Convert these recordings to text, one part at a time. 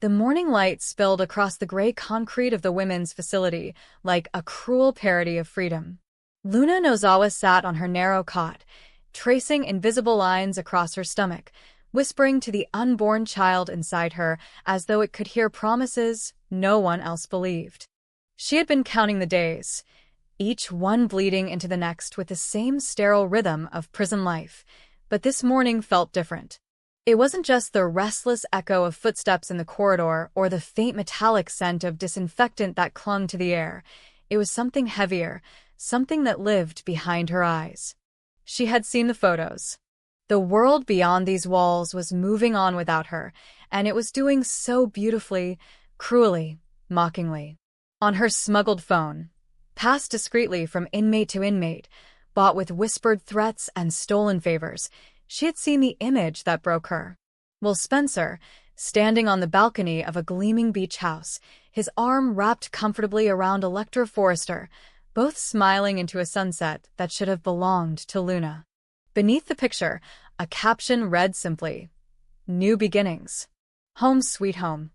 The morning light spilled across the gray concrete of the women's facility like a cruel parody of freedom. Luna Nozawa sat on her narrow cot, tracing invisible lines across her stomach, whispering to the unborn child inside her as though it could hear promises no one else believed. She had been counting the days, each one bleeding into the next with the same sterile rhythm of prison life, but this morning felt different. It wasn't just the restless echo of footsteps in the corridor or the faint metallic scent of disinfectant that clung to the air. It was something heavier, something that lived behind her eyes. She had seen the photos. The world beyond these walls was moving on without her, and it was doing so beautifully, cruelly, mockingly. On her smuggled phone, passed discreetly from inmate to inmate, bought with whispered threats and stolen favors, she had seen the image that broke her. Will Spencer, standing on the balcony of a gleaming beach house, his arm wrapped comfortably around Electra Forrester, both smiling into a sunset that should have belonged to Luna. Beneath the picture, a caption read simply, "New beginnings. Home sweet home."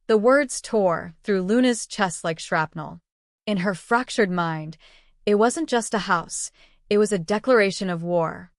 The words tore through Luna's chest like shrapnel. In her fractured mind, it wasn't just a house, it was a declaration of war.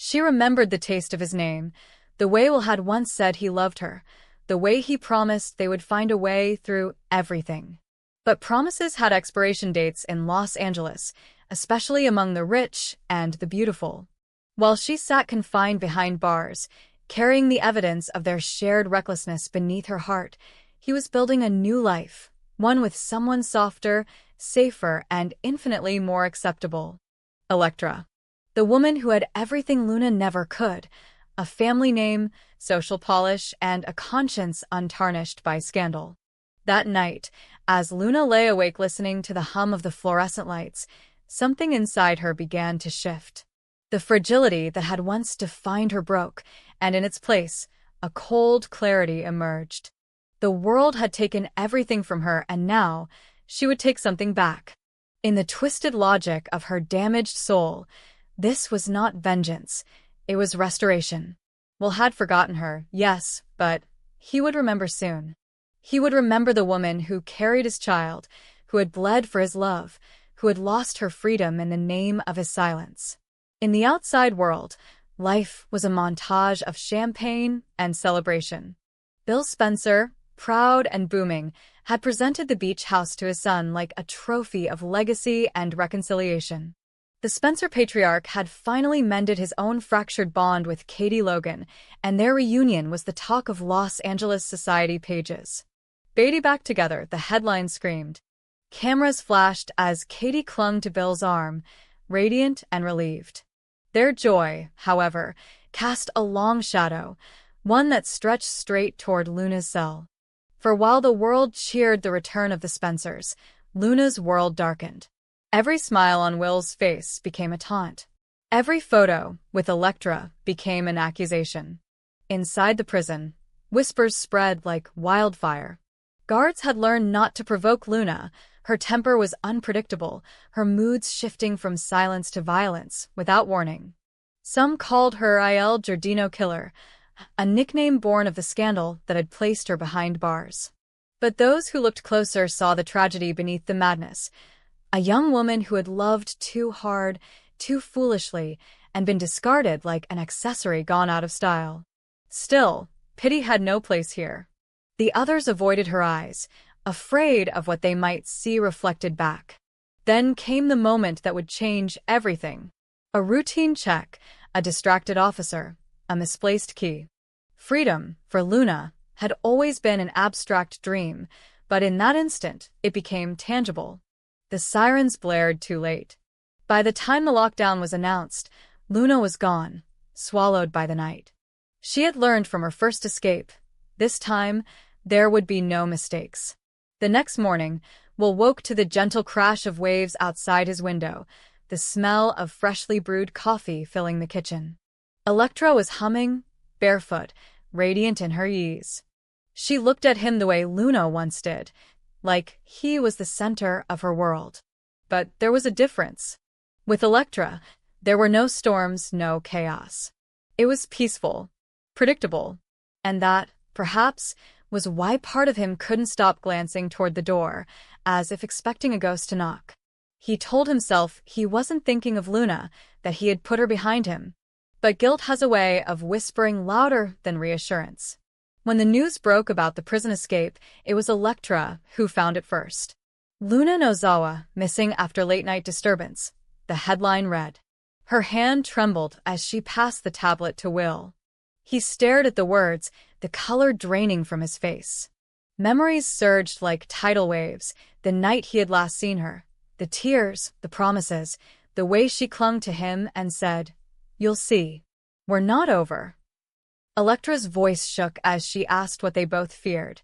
She remembered the taste of his name, the way Will had once said he loved her, the way he promised they would find a way through everything. But promises had expiration dates in Los Angeles, especially among the rich and the beautiful. While she sat confined behind bars, carrying the evidence of their shared recklessness beneath her heart, he was building a new life, one with someone softer, safer, and infinitely more acceptable. Electra. The woman who had everything Luna never could, a family name, social polish, and a conscience untarnished by scandal. That night, as Luna lay awake listening to the hum of the fluorescent lights, something inside her began to shift. The fragility that had once defined her broke, and in its place, a cold clarity emerged. The world had taken everything from her, and now she would take something back. In the twisted logic of her damaged soul, this was not vengeance, it was restoration. Will had forgotten her, yes, but he would remember soon. He would remember the woman who carried his child, who had bled for his love, who had lost her freedom in the name of his silence. In the outside world, life was a montage of champagne and celebration. Bill Spencer, proud and booming, had presented the beach house to his son like a trophy of legacy and reconciliation. The Spencer patriarch had finally mended his own fractured bond with Katie Logan, and their reunion was the talk of Los Angeles society pages. Beatty back together, the headline screamed. Cameras flashed as Katie clung to Bill's arm, radiant and relieved. Their joy, however, cast a long shadow, one that stretched straight toward Luna's cell. For while the world cheered the return of the Spencers, Luna's world darkened. Every smile on Will's face became a taunt. Every photo with Electra became an accusation. Inside the prison, whispers spread like wildfire. Guards had learned not to provoke Luna. Her temper was unpredictable, her moods shifting from silence to violence without warning. Some called her Il Giardino Killer, a nickname born of the scandal that had placed her behind bars. But those who looked closer saw the tragedy beneath the madness. A young woman who had loved too hard, too foolishly, and been discarded like an accessory gone out of style. Still, pity had no place here. The others avoided her eyes, afraid of what they might see reflected back. Then came the moment that would change everything. A routine check, a distracted officer, a misplaced key. Freedom, for Luna, had always been an abstract dream, but in that instant, it became tangible. The sirens blared too late. By the time the lockdown was announced, Luna was gone, swallowed by the night. She had learned from her first escape. This time, there would be no mistakes. The next morning, Will woke to the gentle crash of waves outside his window, the smell of freshly brewed coffee filling the kitchen. Electra was humming, barefoot, radiant in her ease. She looked at him the way Luna once did, like he was the center of her world. But there was a difference. With Electra, there were no storms, no chaos. It was peaceful, predictable, and that, perhaps, was why part of him couldn't stop glancing toward the door, as if expecting a ghost to knock. He told himself he wasn't thinking of Luna, that he had put her behind him. But guilt has a way of whispering louder than reassurance. When the news broke about the prison escape, it was Electra who found it first. Luna Nozawa, missing after late-night disturbance, the headline read. Her hand trembled as she passed the tablet to Will. He stared at the words, the color draining from his face. Memories surged like tidal waves, the night he had last seen her, the tears, the promises, the way she clung to him and said, "You'll see. We're not over." Electra's voice shook as she asked what they both feared.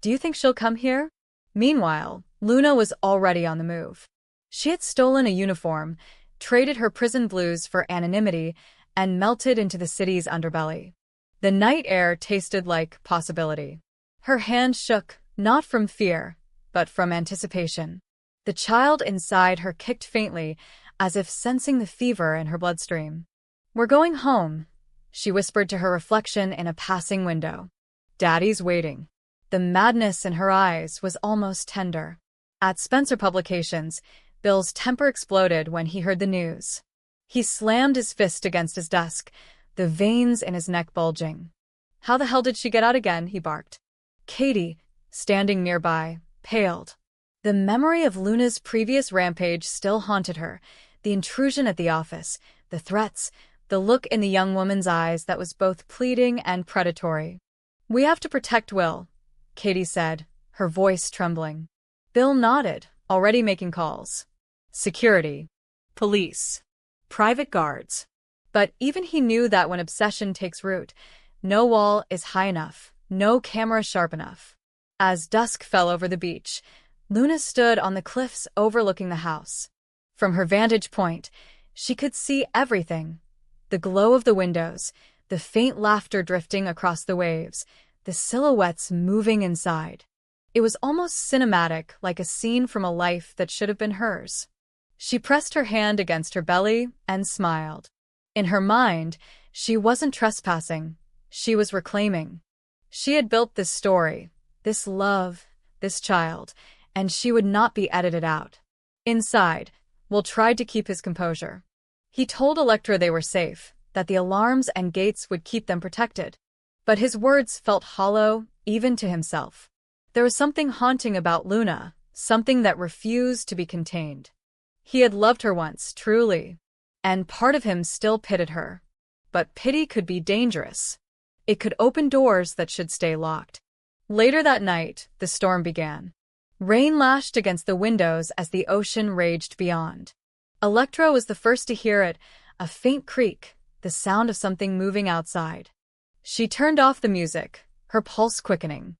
"Do you think she'll come here?" Meanwhile, Luna was already on the move. She had stolen a uniform, traded her prison blues for anonymity, and melted into the city's underbelly. The night air tasted like possibility. Her hand shook, not from fear, but from anticipation. The child inside her kicked faintly, as if sensing the fever in her bloodstream. "We're going home," she whispered to her reflection in a passing window. "Daddy's waiting." The madness in her eyes was almost tender. At Spencer Publications, Bill's temper exploded when he heard the news. He slammed his fist against his desk, the veins in his neck bulging. "How the hell did she get out again?" he barked. Katie, standing nearby, paled. The memory of Luna's previous rampage still haunted her, the intrusion at the office, the threats, the look in the young woman's eyes that was both pleading and predatory. "We have to protect Will," Katie said, her voice trembling. Bill nodded, already making calls. Security. Police. Private guards. But even he knew that when obsession takes root, no wall is high enough, no camera sharp enough. As dusk fell over the beach, Luna stood on the cliffs overlooking the house. From her vantage point, she could see everything. The glow of the windows, the faint laughter drifting across the waves, the silhouettes moving inside. It was almost cinematic, like a scene from a life that should have been hers. She pressed her hand against her belly and smiled. In her mind, she wasn't trespassing. She was reclaiming. She had built this story, this love, this child, and she would not be edited out. Inside, Will tried to keep his composure. He told Electra they were safe, that the alarms and gates would keep them protected. But his words felt hollow, even to himself. There was something haunting about Luna, something that refused to be contained. He had loved her once, truly, and part of him still pitied her. But pity could be dangerous. It could open doors that should stay locked. Later that night, the storm began. Rain lashed against the windows as the ocean raged beyond. Electra was the first to hear it, a faint creak, the sound of something moving outside. She turned off the music, her pulse quickening.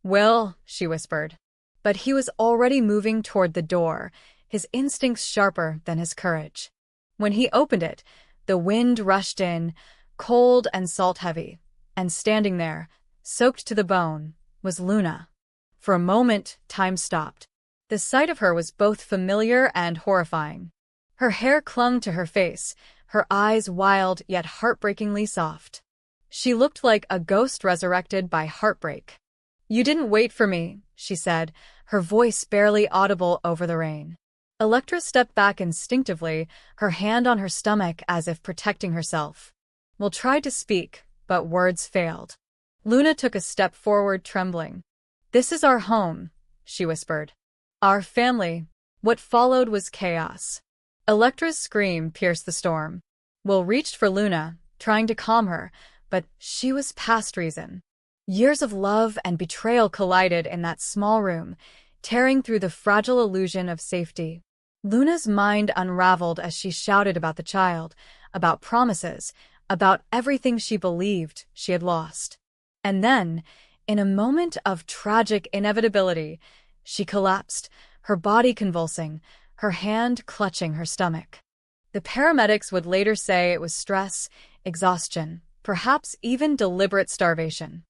"Will," she whispered. But he was already moving toward the door, his instincts sharper than his courage. When he opened it, the wind rushed in, cold and salt-heavy, and standing there, soaked to the bone, was Luna. For a moment, time stopped. The sight of her was both familiar and horrifying. Her hair clung to her face, her eyes wild yet heartbreakingly soft. She looked like a ghost resurrected by heartbreak. "You didn't wait for me," she said, her voice barely audible over the rain. Electra stepped back instinctively, her hand on her stomach as if protecting herself. Will tried to speak, but words failed. Luna took a step forward, trembling. "This is our home," she whispered. "Our family." What followed was chaos. Electra's scream pierced the storm. Will reached for Luna, trying to calm her, but she was past reason. Years of love and betrayal collided in that small room, tearing through the fragile illusion of safety. Luna's mind unraveled as she shouted about the child, about promises, about everything she believed she had lost. And then, in a moment of tragic inevitability, she collapsed, her body convulsing, her hand clutching her stomach. The paramedics would later say it was stress, exhaustion, perhaps even deliberate starvation.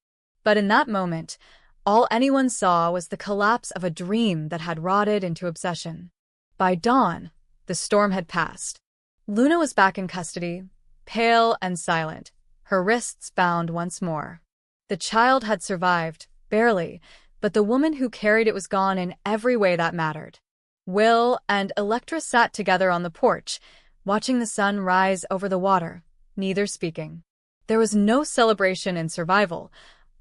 But in that moment, all anyone saw was the collapse of a dream that had rotted into obsession. By dawn, the storm had passed. Luna was back in custody, pale and silent, her wrists bound once more. The child had survived, barely, but the woman who carried it was gone in every way that mattered. Will and Electra sat together on the porch, watching the sun rise over the water, neither speaking. There was no celebration in survival,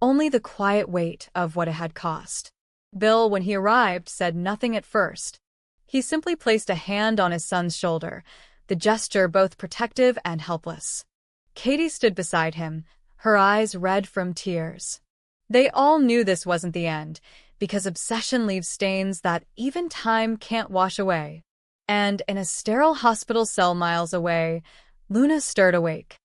only the quiet weight of what it had cost. Bill, when he arrived, said nothing at first. He simply placed a hand on his son's shoulder, the gesture both protective and helpless. Katie stood beside him, her eyes red from tears. They all knew this wasn't the end, because obsession leaves stains that even time can't wash away. And in a sterile hospital cell miles away, Luna stirred awake.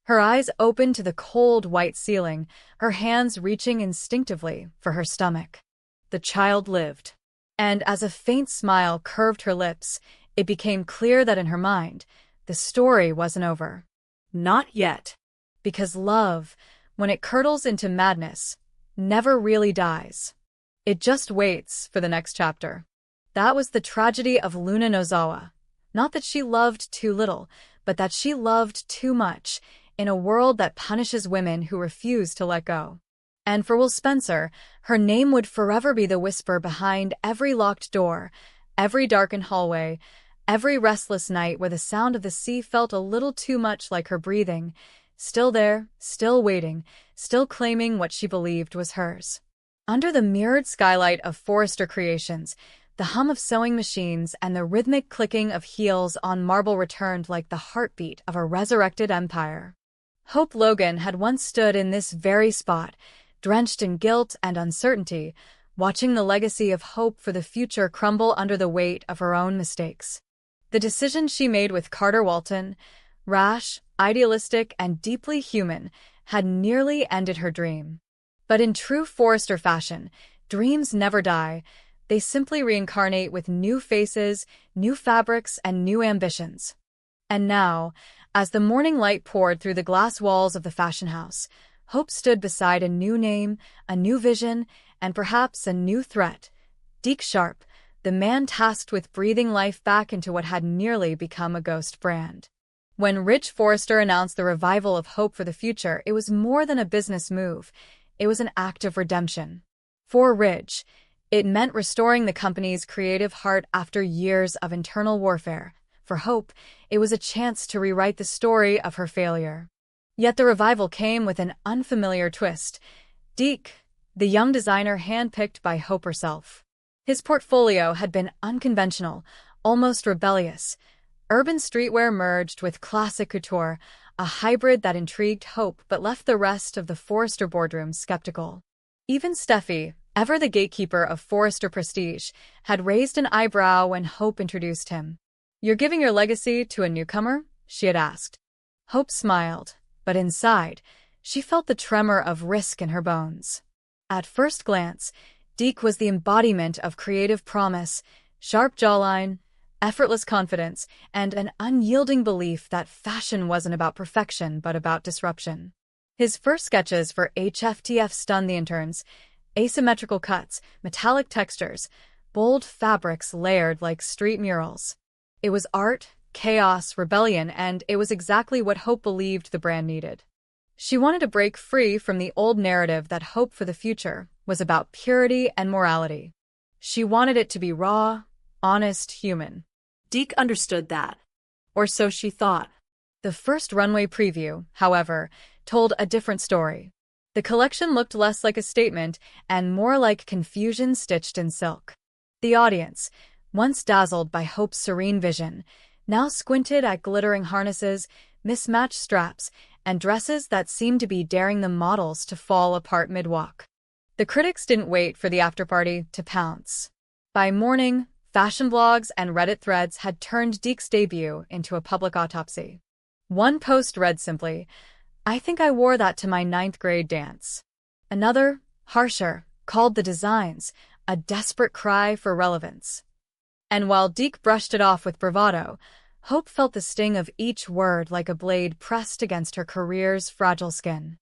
Her eyes opened to the cold white ceiling, her hands reaching instinctively for her stomach. The child lived. And as a faint smile curved her lips, it became clear that in her mind, the story wasn't over. Not yet. Because love, when it curdles into madness, never really dies. It just waits for the next chapter. That was the tragedy of Luna Nozawa. Not that she loved too little, but that she loved too much, in a world that punishes women who refuse to let go. And for Will Spencer, her name would forever be the whisper behind every locked door, every darkened hallway, every restless night where the sound of the sea felt a little too much like her breathing, still there, still waiting, still claiming what she believed was hers. Under the mirrored skylight of Forrester Creations, the hum of sewing machines and the rhythmic clicking of heels on marble returned like the heartbeat of a resurrected empire. Hope Logan had once stood in this very spot, drenched in guilt and uncertainty, watching the legacy of hope for the future crumble under the weight of her own mistakes. The decision she made with Carter Walton, rash, idealistic, and deeply human, had nearly ended her dream. But in true Forrester fashion, dreams never die. They simply reincarnate with new faces, new fabrics, and new ambitions. And now, as the morning light poured through the glass walls of the fashion house, Hope stood beside a new name, a new vision, and perhaps a new threat. Deke Sharp, the man tasked with breathing life back into what had nearly become a ghost brand. When Rich Forrester announced the revival of Hope for the Future, it was more than a business move. It was an act of redemption. For Rich, it meant restoring the company's creative heart after years of internal warfare. For Hope, it was a chance to rewrite the story of her failure. Yet the revival came with an unfamiliar twist. Deke, the young designer handpicked by Hope herself. His portfolio had been unconventional, almost rebellious. Urban streetwear merged with classic couture, a hybrid that intrigued Hope but left the rest of the Forrester boardroom skeptical. Even Steffi, ever the gatekeeper of Forrester prestige, had raised an eyebrow when Hope introduced him. "You're giving your legacy to a newcomer?" she had asked. Hope smiled, but inside, she felt the tremor of risk in her bones. At first glance, Deke was the embodiment of creative promise, sharp jawline, effortless confidence, and an unyielding belief that fashion wasn't about perfection but about disruption. His first sketches for HFTF stunned the interns. Asymmetrical cuts, metallic textures, bold fabrics layered like street murals. It was art, chaos, rebellion, and it was exactly what Hope believed the brand needed. She wanted to break free from the old narrative that Hope for the Future was about purity and morality. She wanted it to be raw, honest, human. Deke understood that. Or so she thought. The first runway preview, however, told a different story. The collection looked less like a statement and more like confusion stitched in silk. The audience, once dazzled by Hope's serene vision, now squinted at glittering harnesses, mismatched straps, and dresses that seemed to be daring the models to fall apart mid-walk. The critics didn't wait for the after-party to pounce. By morning, fashion blogs and Reddit threads had turned Deke's debut into a public autopsy. One post read simply, "I think I wore that to my 9th grade dance." Another, harsher, called the designs a desperate cry for relevance. And while Deke brushed it off with bravado, Hope felt the sting of each word like a blade pressed against her career's fragile skin.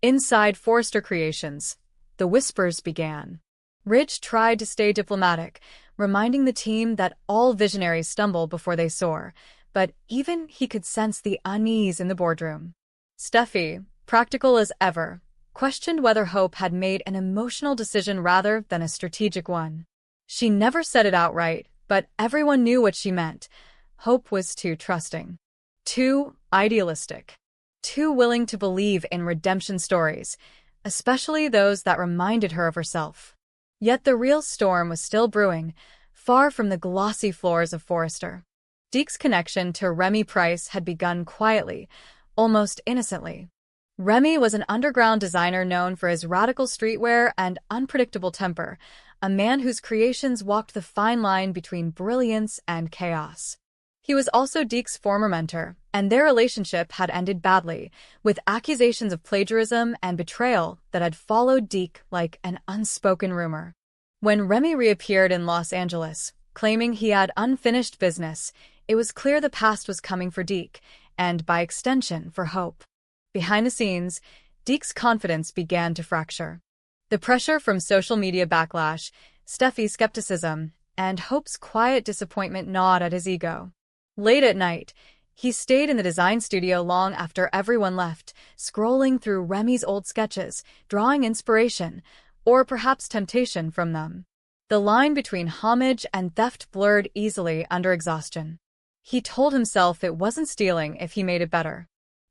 Inside Forrester Creations, the whispers began. Rich tried to stay diplomatic, reminding the team that all visionaries stumble before they soar, but even he could sense the unease in the boardroom. Steffi, practical as ever, questioned whether Hope had made an emotional decision rather than a strategic one. She never said it outright, but everyone knew what she meant. Hope was too trusting, too idealistic, too willing to believe in redemption stories, especially those that reminded her of herself. Yet the real storm was still brewing, far from the glossy floors of Forrester. Deke's connection to Remy Price had begun quietly, almost innocently. Remy was an underground designer known for his radical streetwear and unpredictable temper, a man whose creations walked the fine line between brilliance and chaos. He was also Deke's former mentor, and their relationship had ended badly, with accusations of plagiarism and betrayal that had followed Deke like an unspoken rumor. When Remy reappeared in Los Angeles, claiming he had unfinished business, it was clear the past was coming for Deke, and by extension for Hope. Behind the scenes, Deke's confidence began to fracture. The pressure from social media backlash, Steffi's skepticism, and Hope's quiet disappointment gnawed at his ego. Late at night, he stayed in the design studio long after everyone left, scrolling through Remy's old sketches, drawing inspiration, or perhaps temptation from them. The line between homage and theft blurred easily under exhaustion. He told himself it wasn't stealing if he made it better.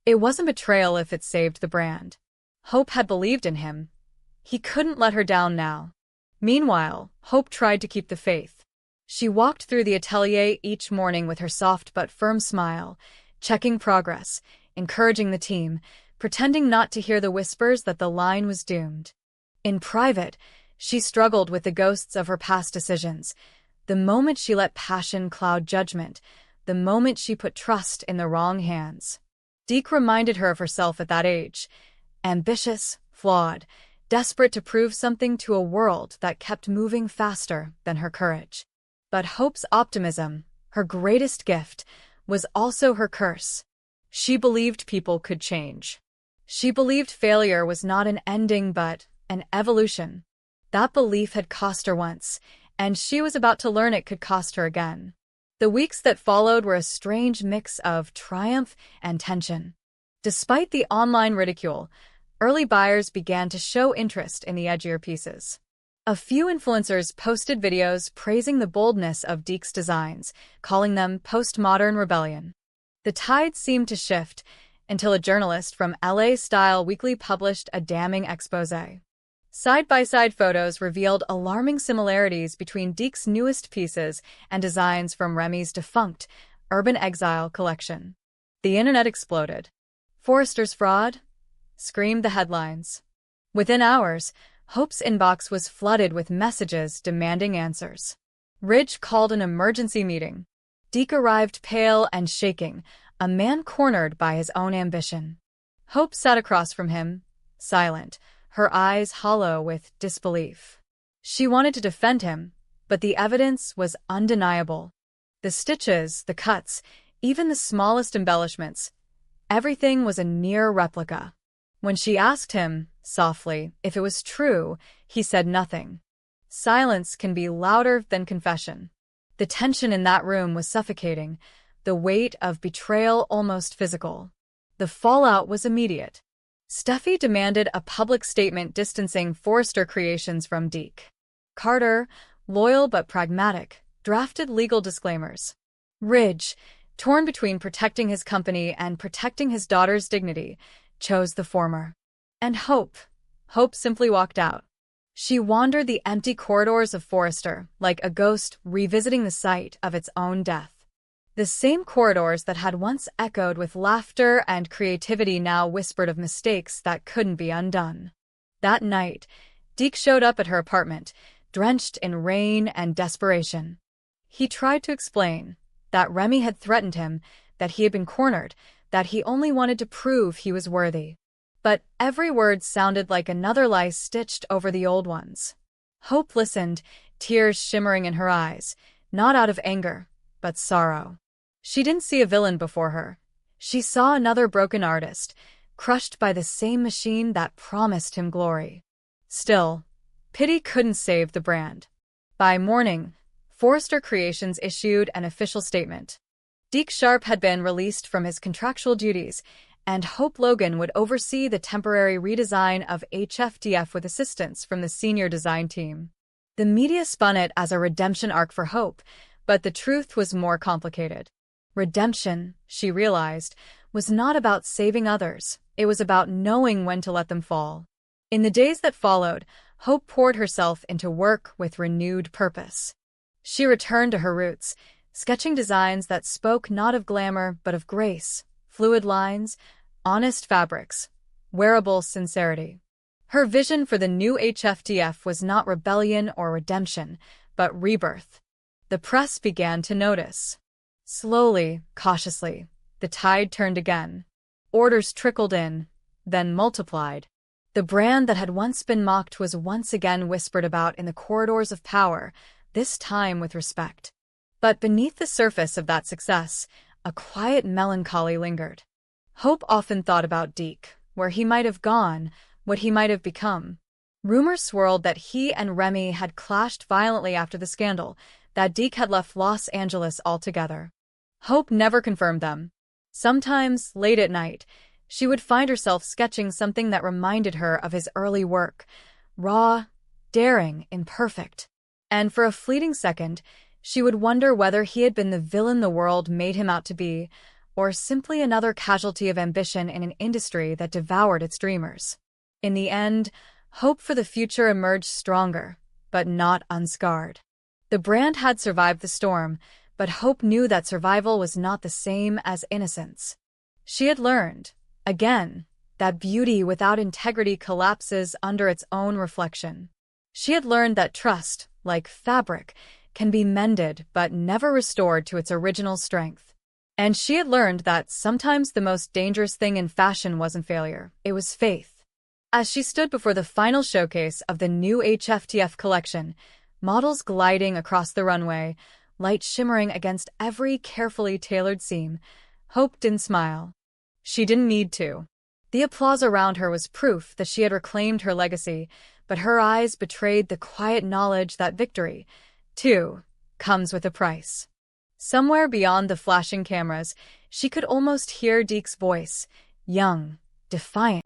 It wasn't betrayal if it saved the brand. Hope had believed in him. He couldn't let her down now. Meanwhile, Hope tried to keep the faith. She walked through the atelier each morning with her soft but firm smile, checking progress, encouraging the team, pretending not to hear the whispers that the line was doomed. In private, she struggled with the ghosts of her past decisions. The moment she let passion cloud judgment, the moment she put trust in the wrong hands. Deke reminded her of herself at that age, ambitious, flawed, desperate to prove something to a world that kept moving faster than her courage. But Hope's optimism, her greatest gift, was also her curse. She believed people could change. She believed failure was not an ending but an evolution. That belief had cost her once, and she was about to learn it could cost her again. The weeks that followed were a strange mix of triumph and tension. Despite the online ridicule, early buyers began to show interest in the edgier pieces. A few influencers posted videos praising the boldness of Deke's designs, calling them postmodern rebellion. The tide seemed to shift until a journalist from LA Style Weekly published a damning exposé. Side-by-side photos revealed alarming similarities between Deke's newest pieces and designs from Remy's defunct Urban Exile collection. The internet exploded. "Forrester's fraud?" screamed the headlines. Within hours, Hope's inbox was flooded with messages demanding answers. Ridge called an emergency meeting. Deke arrived pale and shaking, a man cornered by his own ambition. Hope sat across from him, silent, her eyes hollow with disbelief. She wanted to defend him, but the evidence was undeniable. The stitches, the cuts, even the smallest embellishments, everything was a near replica. When she asked him, softly, if it was true, he said nothing. Silence can be louder than confession. The tension in that room was suffocating, the weight of betrayal almost physical. The fallout was immediate. Steffi demanded a public statement distancing Forrester Creations from Deke. Carter, loyal but pragmatic, drafted legal disclaimers. Ridge, torn between protecting his company and protecting his daughter's dignity, chose the former. And Hope simply walked out. She wandered the empty corridors of Forrester, like a ghost revisiting the site of its own death. The same corridors that had once echoed with laughter and creativity now whispered of mistakes that couldn't be undone. That night, Deke showed up at her apartment, drenched in rain and desperation. He tried to explain that Remy had threatened him, that he had been cornered, that he only wanted to prove he was worthy. But every word sounded like another lie stitched over the old ones. Hope listened, tears shimmering in her eyes, not out of anger, but sorrow. She didn't see a villain before her. She saw another broken artist, crushed by the same machine that promised him glory. Still, pity couldn't save the brand. By morning, Forrester Creations issued an official statement. Deke Sharp had been released from his contractual duties, and Hope Logan would oversee the temporary redesign of HFDF with assistance from the senior design team. The media spun it as a redemption arc for Hope, but the truth was more complicated. Redemption, she realized, was not about saving others. It was about knowing when to let them fall. In the days that followed, Hope poured herself into work with renewed purpose. She returned to her roots, sketching designs that spoke not of glamour but of grace, fluid lines, honest fabrics, wearable sincerity. Her vision for the new HFDF was not rebellion or redemption, but rebirth. The press began to notice. Slowly, cautiously, the tide turned again. Orders trickled in, then multiplied. The brand that had once been mocked was once again whispered about in the corridors of power, this time with respect. But beneath the surface of that success, a quiet melancholy lingered. Hope often thought about Deke, where he might have gone, what he might have become. Rumors swirled that he and Remy had clashed violently after the scandal, that Deke had left Los Angeles altogether. Hope never confirmed them. Sometimes, late at night, she would find herself sketching something that reminded her of his early work, raw, daring, imperfect. And for a fleeting second, she would wonder whether he had been the villain the world made him out to be, or simply another casualty of ambition in an industry that devoured its dreamers. In the end, hope for the future emerged stronger, but not unscarred. The brand had survived the storm, but Hope knew that survival was not the same as innocence. She had learned, again, that beauty without integrity collapses under its own reflection. She had learned that trust, like fabric, can be mended but never restored to its original strength. And she had learned that sometimes the most dangerous thing in fashion wasn't failure, it was faith. As she stood before the final showcase of the new HFDF collection, models gliding across the runway, light shimmering against every carefully tailored seam, Hope didn't smile. She didn't need to. The applause around her was proof that she had reclaimed her legacy, but her eyes betrayed the quiet knowledge that victory, too, comes with a price. Somewhere beyond the flashing cameras, she could almost hear Deke's voice, young, defiant.